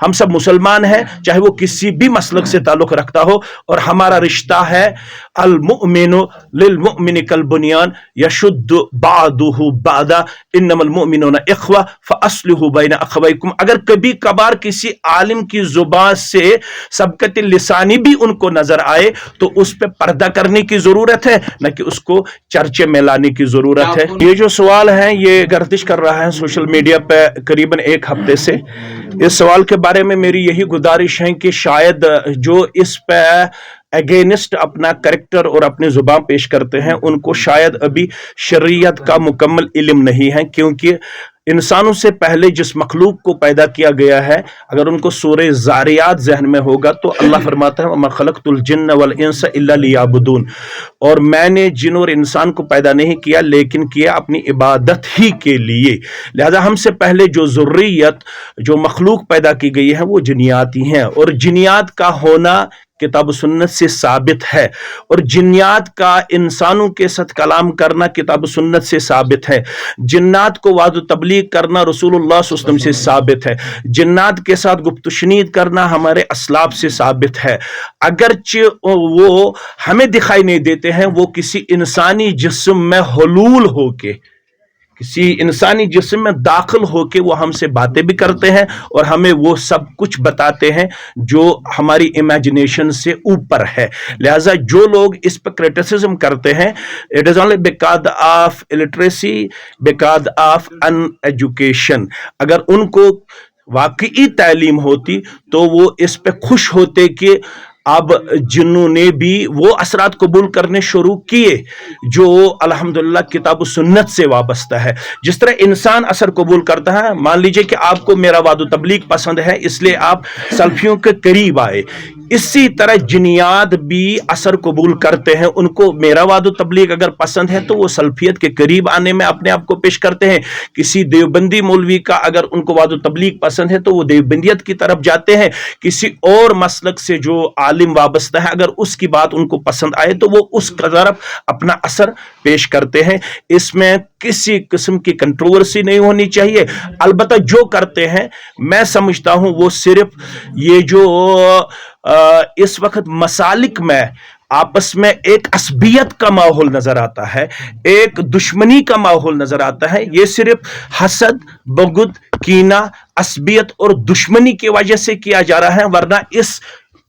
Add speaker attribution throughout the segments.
Speaker 1: ہم سب مسلمان ہیں چاہے وہ کسی بھی مسلک سے تعلق رکھتا ہو، اور ہمارا رشتہ ہے المؤمن للمؤمن کالبنیان یشد بعضہ بعضا انما المؤمنون اخوہ فاصلحوا بین اخویکم۔ اگر کبھی کبھار کسی عالم کی زبان سے سبقت لسانی بھی ان کو نظر آئے تو اس پہ پردہ کرنے کی ضرورت ہے، نہ کہ اس کو چرچے میں لانے کی ضرورت ہے۔ یہ جو سوال ہے یہ گردش کر رہا ہے سوشل میڈیا پہ قریباً ایک ہفتے سے۔ اس سوال کے بارے میں میری یہی گزارش ہے کہ شاید جو اس پہ اگینسٹ اپنا کریکٹر اور اپنی زبان پیش کرتے ہیں ان کو شاید ابھی شریعت کا مکمل علم نہیں ہے، کیونکہ انسانوں سے پہلے جس مخلوق کو پیدا کیا گیا ہے اگر ان کو سورہ زاریات ذہن میں ہوگا تو اللہ فرماتا ہے وَمَا خَلَقْتُ الْجِنَّ وَالْإِنسَ إِلَّا لِيَعْبُدُونَ، اور میں نے جن اور انسان کو پیدا نہیں کیا لیکن کیا اپنی عبادت ہی کے لیے۔ لہذا ہم سے پہلے جو ذریت جو مخلوق پیدا کی گئی ہے وہ جنیاتی ہیں، اور جنیات کا ہونا کتاب و سنت سے ثابت ہے، اور جنیات کا انسانوں کے ساتھ کلام کرنا کتاب و سنت سے ثابت ہے، جنات کو وعظ و تبلیغ کرنا رسول اللہ صلی اللہ علیہ وسلم سے ثابت ہے، جنات کے ساتھ گفت و شنید کرنا ہمارے اسلاف سے ثابت ہے۔ اگرچہ وہ ہمیں دکھائی نہیں دیتے ہیں، وہ کسی انسانی جسم میں حلول ہو کے کسی انسانی جسم میں داخل ہو کے وہ ہم سے باتیں بھی کرتے ہیں اور ہمیں وہ سب کچھ بتاتے ہیں جو ہماری امیجنیشن سے اوپر ہے۔ لہٰذا جو لوگ اس پر کرٹیسزم کرتے ہیں it is only because of illiteracy, because of uneducation۔ اگر ان کو واقعی تعلیم ہوتی تو وہ اس پہ خوش ہوتے کہ اب جنوں نے بھی وہ اثرات قبول کرنے شروع کیے جو الحمدللہ کتاب و سنت سے وابستہ ہے۔ جس طرح انسان اثر قبول کرتا ہے، مان لیجئے کہ آپ کو میرا وعظ و تبلیغ پسند ہے اس لیے آپ سلفیوں کے قریب آئے، اسی طرح جنیات بھی اثر قبول کرتے ہیں، ان کو میرا وعظ و تبلیغ اگر پسند ہے تو وہ سلفیت کے قریب آنے میں اپنے آپ کو پیش کرتے ہیں۔ کسی دیوبندی مولوی کا اگر ان کو وعظ و تبلیغ پسند ہے تو وہ دیوبندیت کی طرف جاتے ہیں، کسی اور مسلک سے جو عالم وابستہ ہے اگر اس کی بات ان کو پسند آئے تو وہ اس کی طرف اپنا اثر پیش کرتے ہیں۔ اس میں کسی قسم کی کنٹروورسی نہیں ہونی چاہیے۔ البتہ جو کرتے ہیں میں سمجھتا ہوں وہ صرف یہ جو اس وقت مسالک میں آپس میں ایک عصبیت کا ماحول نظر آتا ہے، ایک دشمنی کا ماحول نظر آتا ہے، یہ صرف حسد، بغض، کینہ، عصبیت اور دشمنی کی وجہ سے کیا جا رہا ہے، ورنہ اس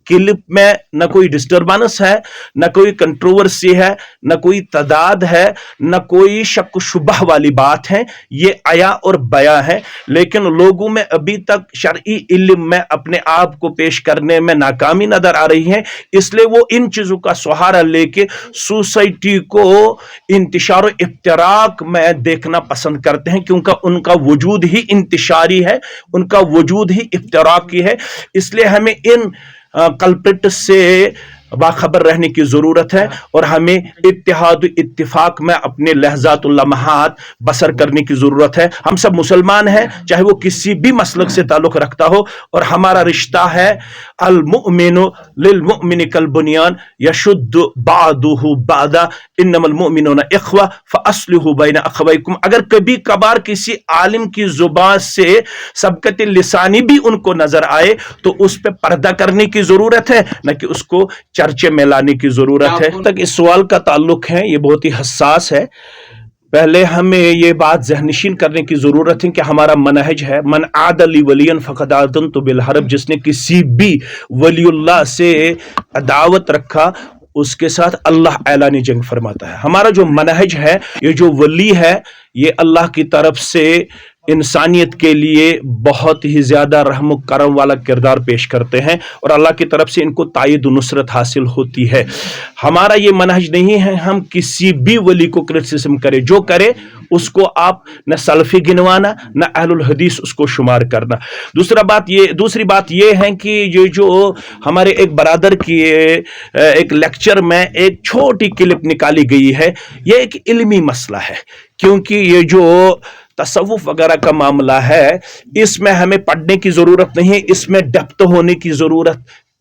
Speaker 1: کلپ میں نہ کوئی ڈسٹربنس ہے، نہ کوئی کنٹروورسی ہے، نہ کوئی تضاد ہے، نہ کوئی شک و شبہ والی بات ہے، یہ عیا اور بیاں ہے۔ لیکن لوگوں میں ابھی تک شرعی علم میں اپنے آپ کو پیش کرنے میں ناکامی نظر آ رہی ہے، اس لیے وہ ان چیزوں کا سہارا لے کے سوسائٹی کو انتشار و افتراق میں دیکھنا پسند کرتے ہیں، کیونکہ ان کا وجود ہی انتشاری ہے، ان کا وجود ہی افتراقی ہے۔ اس لیے ہمیں ان کلپٹ سے باخبر رہنے کی ضرورت ہے اور ہمیں اتحاد و اتفاق میں اپنے لحظات و لمحات بسر کرنے کی ضرورت ہے۔ ہم سب مسلمان ہیں چاہے وہ کسی بھی مسلک سے تعلق رکھتا ہو، اور ہمارا رشتہ ہے المؤمن للمؤمن کالبنیان یشد بعضہ بعضا انما المؤمنون اخوہ فاصلحوا بین اخویکم۔ اگر کبھی کبھار کسی عالم کی زبان سے سبقت لسانی بھی ان کو نظر آئے تو اس پہ پردہ کرنے کی ضرورت ہے، نہ کہ اس کو چرچے میں لانے کی ضرورت ہے۔ تک اس سوال کا تعلق ہے یہ بہت ہی حساس ہے۔ پہلے ہمیں یہ بات ذہن نشین کرنے کی ضرورت ہے کہ ہمارا منہج ہے من عاد لی ولیا فقد آذنت بالحرب۔ جس نے کسی بھی ولی اللہ سے عداوت رکھا اس کے ساتھ اللہ اعلان جنگ فرماتا ہے۔ ہمارا جو منہج ہے، یہ جو ولی ہے یہ اللہ کی طرف سے انسانیت کے لیے بہت ہی زیادہ رحم و کرم والا کردار پیش کرتے ہیں اور اللہ کی طرف سے ان کو تائید و نصرت حاصل ہوتی ہے۔ ہمارا یہ منہج نہیں ہے ہم کسی بھی ولی کو کرٹیسزم کرے، جو کرے اس کو آپ نہ سلفی گنوانا نہ اہل الحدیث اس کو شمار کرنا۔ دوسری بات یہ ہے کہ یہ جو ہمارے ایک برادر کی ایک لیکچر میں ایک چھوٹی کلپ نکالی گئی ہے، یہ ایک علمی مسئلہ ہے، کیونکہ یہ جو تصوف وغیرہ کا معاملہ ہے اس میں ہمیں پڑھنے کی ضرورت نہیں ہے، اس میں ڈیپتھ ہونے کی ضرورت